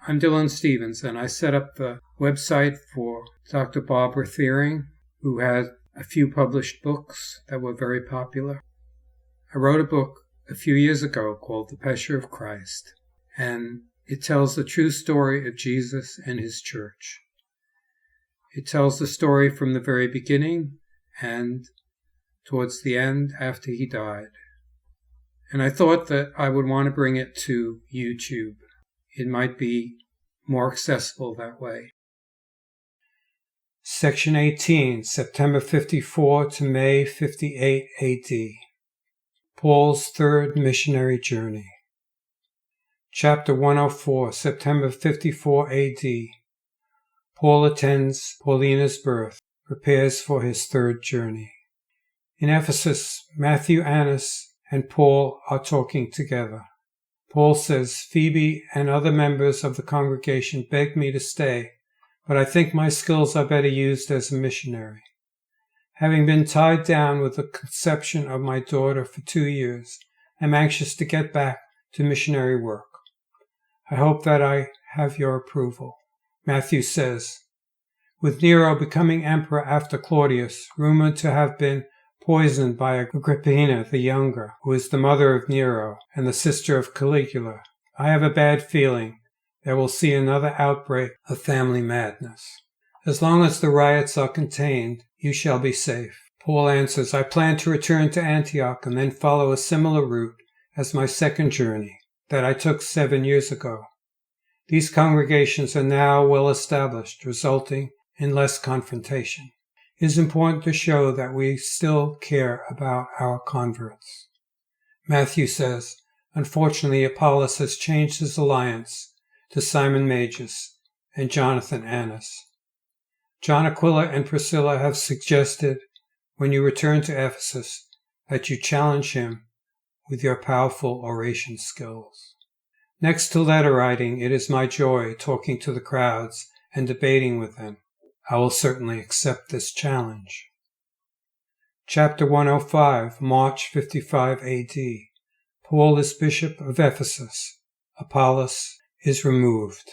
I'm Dylan Stevens, and I set up the website for Dr. Barbara Thiering, who had a few published books that were very popular. I wrote a book a few years ago called The Pesher of Christ, and it tells the true story of Jesus and his church. It tells the story from the very beginning and towards the end after he died. And I thought that I would want to bring it to YouTube. It might be more accessible that way. Section 18, September 54 to May 58 AD. Paul's third missionary journey. Chapter 104, September 54 AD. Paul attends Paulina's birth, prepares for his third journey. In Ephesus, Matthew Annas and Paul are talking together. Paul says, Phoebe and other members of the congregation begged me to stay, but I think my skills are better used as a missionary. Having been tied down with the conception of my daughter for 2 years, I'm anxious to get back to missionary work. I hope that I have your approval. Matthew says, with Nero becoming emperor after Claudius, rumored to have been poisoned by Agrippina the Younger, who is the mother of Nero and the sister of Caligula, I have a bad feeling that we'll see another outbreak of family madness. As long as the riots are contained, you shall be safe. Paul answers, I plan to return to Antioch and then follow a similar route as my second journey that I took 7 years ago. These congregations are now well established, resulting in less confrontation. It is important to show that we still care about our converts. Matthew says, unfortunately, Apollos has changed his alliance to Simon Magus and Jonathan Annas. John Aquila and Priscilla have suggested, when you return to Ephesus, that you challenge him with your powerful oration skills. Next to letter writing, it is my joy talking to the crowds and debating with them. I will certainly accept this challenge. Chapter 105, March 55 AD. Paul is Bishop of Ephesus. Apollos is removed.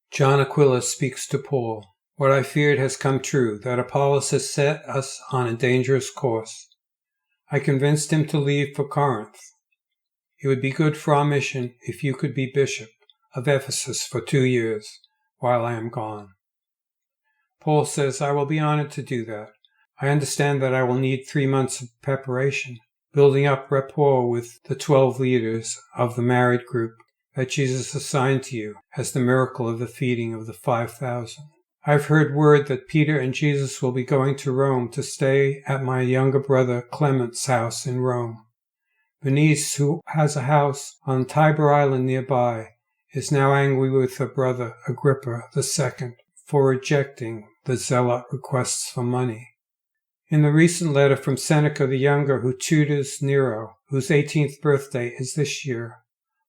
John Aquila speaks to Paul. What I feared has come true, that Apollos has set us on a dangerous course. I convinced him to leave for Corinth. It would be good for our mission if you could be bishop of Ephesus for 2 years while I am gone. Paul says, I will be honored to do that. I understand that I will need 3 months of preparation, building up rapport with the 12 leaders of the married group that Jesus assigned to you as the miracle of the feeding of the 5,000. I've heard word that Peter and Jesus will be going to Rome to stay at my younger brother Clement's house in Rome. Bernice, who has a house on Tiber Island nearby, is now angry with her brother Agrippa II for rejecting the zealot requests for money. In the recent letter from Seneca the Younger, who tutors Nero, whose 18th birthday is this year,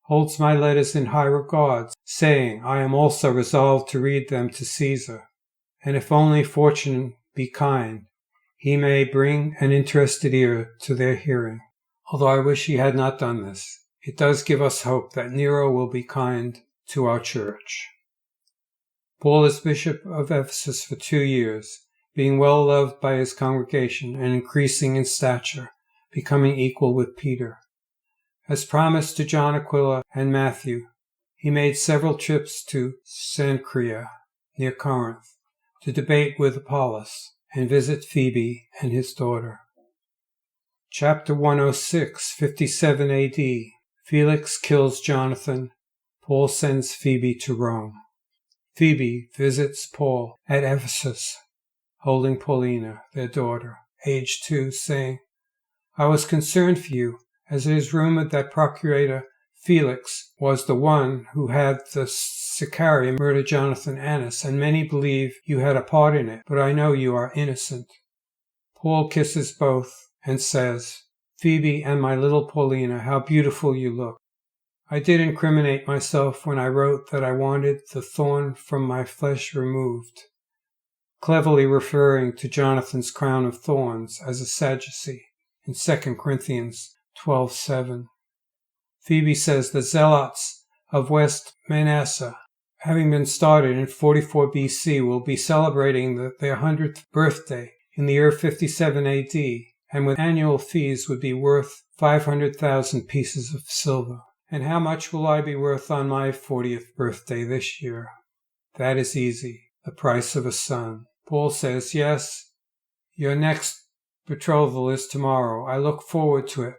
holds my letters in high regard, saying, I am also resolved to read them to Caesar, and if only fortune be kind, he may bring an interested ear to their hearing. Although I wish he had not done this, it does give us hope that Nero will be kind to our church. Paul is Bishop of Ephesus for 2 years, being well loved by his congregation and increasing in stature, becoming equal with Peter. As promised to John Aquila and Matthew, he made several trips to Cenchrea, near Corinth, to debate with Apollos and visit Phoebe and his daughter. Chapter 106, 57 AD. Felix kills Jonathan. Paul sends Phoebe to Rome. Phoebe visits Paul at Ephesus, holding Paulina, their daughter, aged 2, saying, I was concerned for you, as it is rumored that Procurator Felix was the one who had the Sicarii murder Jonathan Annas, and many believe you had a part in it, but I know you are innocent. Paul kisses both and says, Phoebe and my little Paulina, how beautiful you look. I did incriminate myself when I wrote that I wanted the thorn from my flesh removed, cleverly referring to Jonathan's crown of thorns as a Sadducee in 2 Corinthians 12:7. Phoebe says the zealots of West Manasseh having been started in 44 BC, will be celebrating their 100th birthday in the year 57 AD, and with annual fees would be worth 500,000 pieces of silver. And how much will I be worth on my 40th birthday this year? That is easy, the price of a son. Paul says, yes, your next betrothal is tomorrow. I look forward to it.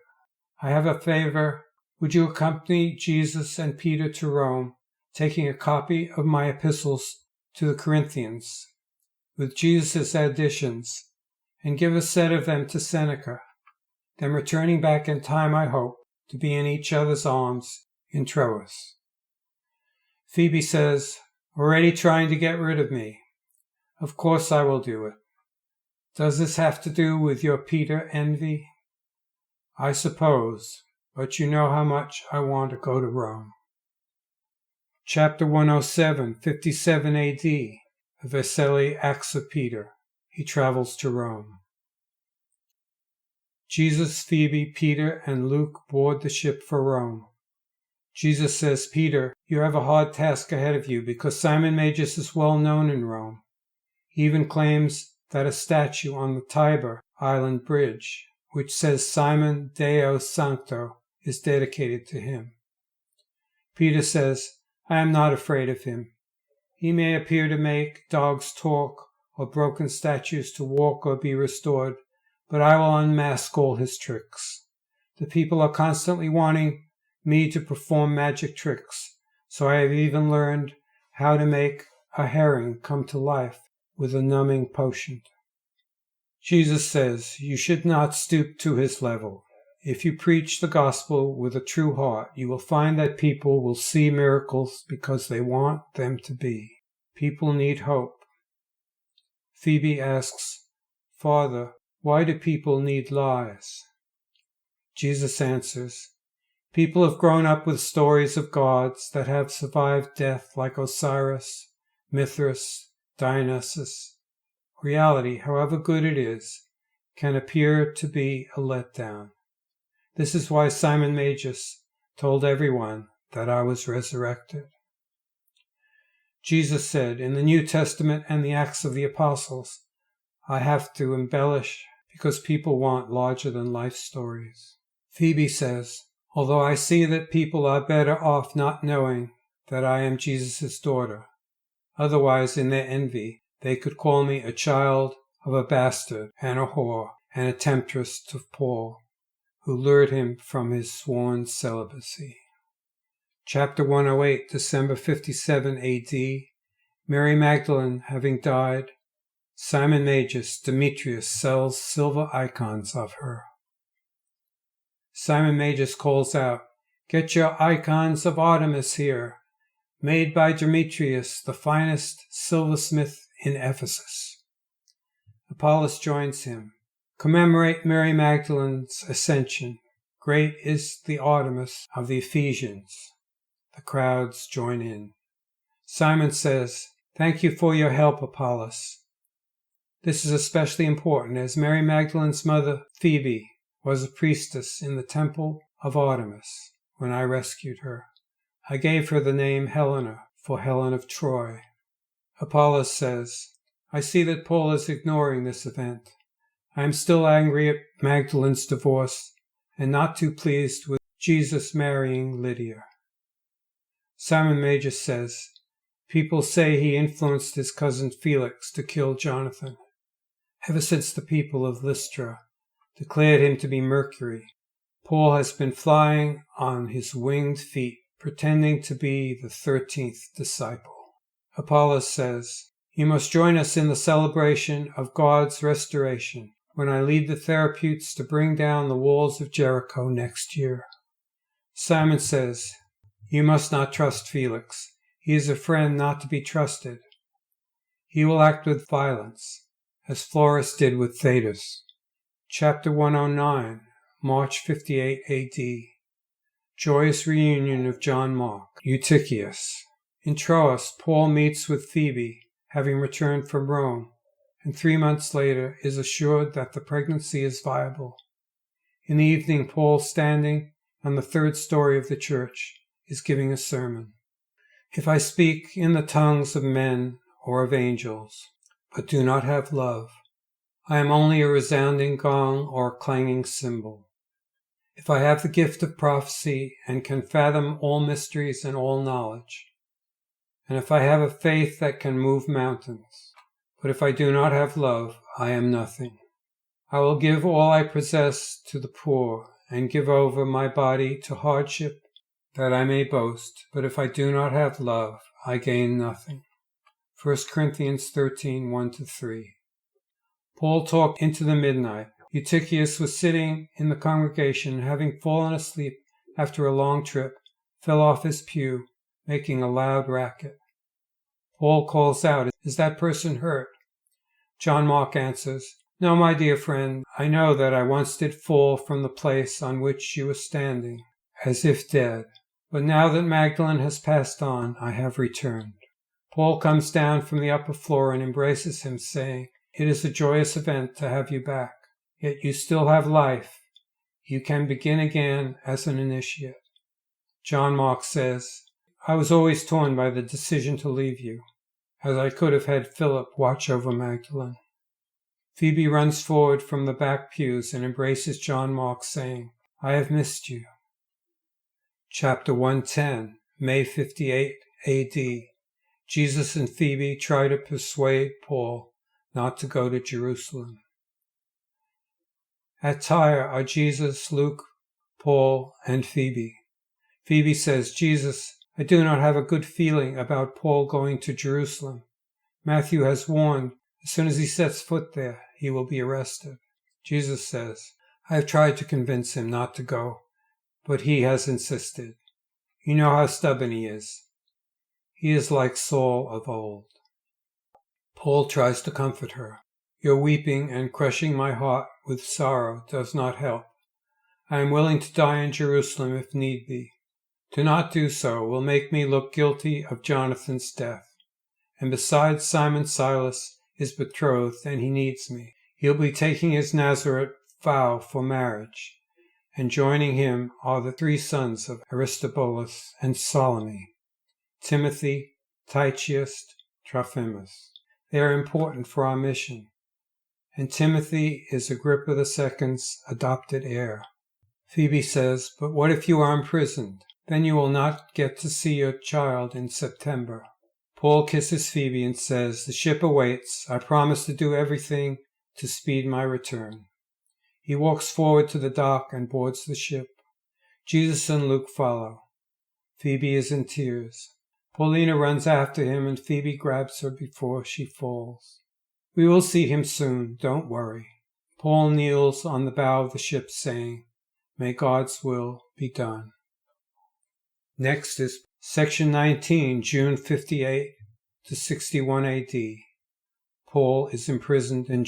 I have a favor. Would you accompany Jesus and Peter to Rome, taking a copy of my epistles to the Corinthians, with Jesus' additions, and give a set of them to Seneca, then returning back in time, I hope, to be in each other's arms in Troas. Phoebe says, already trying to get rid of me. Of course I will do it. Does this have to do with your Peter envy? I suppose, but you know how much I want to go to Rome. Chapter 107, 57 AD. Vesely acts of Peter. He travels to Rome. Jesus, Phoebe, Peter, and Luke board the ship for Rome. Jesus says, Peter, you have a hard task ahead of you because Simon Magus is well known in Rome. He even claims that a statue on the Tiber Island Bridge, which says Simon Deo Sancto, is dedicated to him. Peter says, I am not afraid of him. He may appear to make dogs talk or broken statues to walk or be restored, but I will unmask all his tricks. The people are constantly wanting me to perform magic tricks, so I have even learned how to make a herring come to life with a numbing potion. Jesus says you should not stoop to his level. If you preach the gospel with a true heart, you will find that people will see miracles because they want them to be. People need hope. Phoebe asks, Father, why do people need lies? Jesus answers, people have grown up with stories of gods that have survived death like Osiris, Mithras, Dionysus. Reality, however good it is, can appear to be a letdown. This is why Simon Magus told everyone that I was resurrected. Jesus said, in the New Testament and the Acts of the Apostles, I have to embellish because people want larger-than-life stories. Phoebe says, although I see that people are better off not knowing that I am Jesus' daughter, otherwise in their envy they could call me a child of a bastard and a whore and a temptress to Paul, who lured him from his sworn celibacy. Chapter 108, December 57 AD. Mary Magdalene having died, Simon Magus, Demetrius, sells silver icons of her. Simon Magus calls out, get your icons of Artemis here, made by Demetrius, the finest silversmith in Ephesus. Apollos joins him. Commemorate Mary Magdalene's ascension. Great is the Artemis of the Ephesians. The crowds join in. Simon says, thank you for your help, Apollos. This is especially important as Mary Magdalene's mother, Phoebe, was a priestess in the temple of Artemis when I rescued her. I gave her the name Helena for Helen of Troy. Apollos says, I see that Paul is ignoring this event. I am still angry at Magdalene's divorce and not too pleased with Jesus marrying Lydia. Simon Magus says, people say he influenced his cousin Felix to kill Jonathan. Ever since the people of Lystra declared him to be Mercury, Paul has been flying on his winged feet, pretending to be the 13th disciple. Apollos says, you must join us in the celebration of God's restoration when I lead the therapeutes to bring down the walls of Jericho next year. Simon says, you must not trust Felix. He is a friend not to be trusted. He will act with violence, as Florus did with Thetis. Chapter 109, March 58 AD. Joyous reunion of John Mark, Eutychius. In Troas, Paul meets with Phoebe, having returned from Rome, and 3 months later is assured that the pregnancy is viable. In the evening, Paul, standing on the 3rd story of the church, is giving a sermon. If I speak in the tongues of men or of angels, but do not have love, I am only a resounding gong or a clanging cymbal. If I have the gift of prophecy and can fathom all mysteries and all knowledge, and if I have a faith that can move mountains, but if I do not have love, I am nothing. I will give all I possess to the poor and give over my body to hardship that I may boast, but if I do not have love, I gain nothing. 1 Corinthians 13, 1-3. Paul talked into the midnight. Eutychius was sitting in the congregation, and having fallen asleep after a long trip, fell off his pew, making a loud racket. Paul calls out, "Is that person hurt?" John Mark answers, "No, my dear friend, I know that I once did fall from the place on which you were standing, as if dead. But now that Magdalene has passed on, I have returned." Paul comes down from the upper floor and embraces him, saying, "It is a joyous event to have you back. Yet you still have life. You can begin again as an initiate." John Mark says, "I was always torn by the decision to leave you, as I could have had Philip watch over Magdalene." Phoebe runs forward from the back pews and embraces John Mark, saying, "I have missed you." Chapter 110, May 58 AD. Jesus and Phoebe try to persuade Paul not to go to Jerusalem. At Tyre are Jesus, Luke, Paul, and Phoebe. Phoebe says, "Jesus, I do not have a good feeling about Paul going to Jerusalem. Matthew has warned, as soon as he sets foot there, he will be arrested." Jesus says, "I have tried to convince him not to go, but he has insisted. You know how stubborn he is. He is like Saul of old." Paul tries to comfort her. "Your weeping and crushing my heart with sorrow does not help. I am willing to die in Jerusalem if need be. To not do so will make me look guilty of Jonathan's death. And besides, Simon Silas is betrothed and he needs me. He'll be taking his Nazarite vow for marriage, and joining him are the 3 sons of Aristobulus and Salome, Timothy, Tychicus, Trophimus. They are important for our mission, and Timothy is Agrippa II's adopted heir." Phoebe says, "But what if you are imprisoned? Then you will not get to see your child in September." Paul kisses Phoebe and says, "The ship awaits. I promise to do everything to speed my return." He walks forward to the dock and boards the ship. Jesus and Luke follow. Phoebe is in tears. Paulina runs after him and Phoebe grabs her before she falls. "We will see him soon, don't worry." Paul kneels on the bow of the ship, saying, "May God's will be done." Next is Section 19, June 58 to 61 AD. Paul is imprisoned in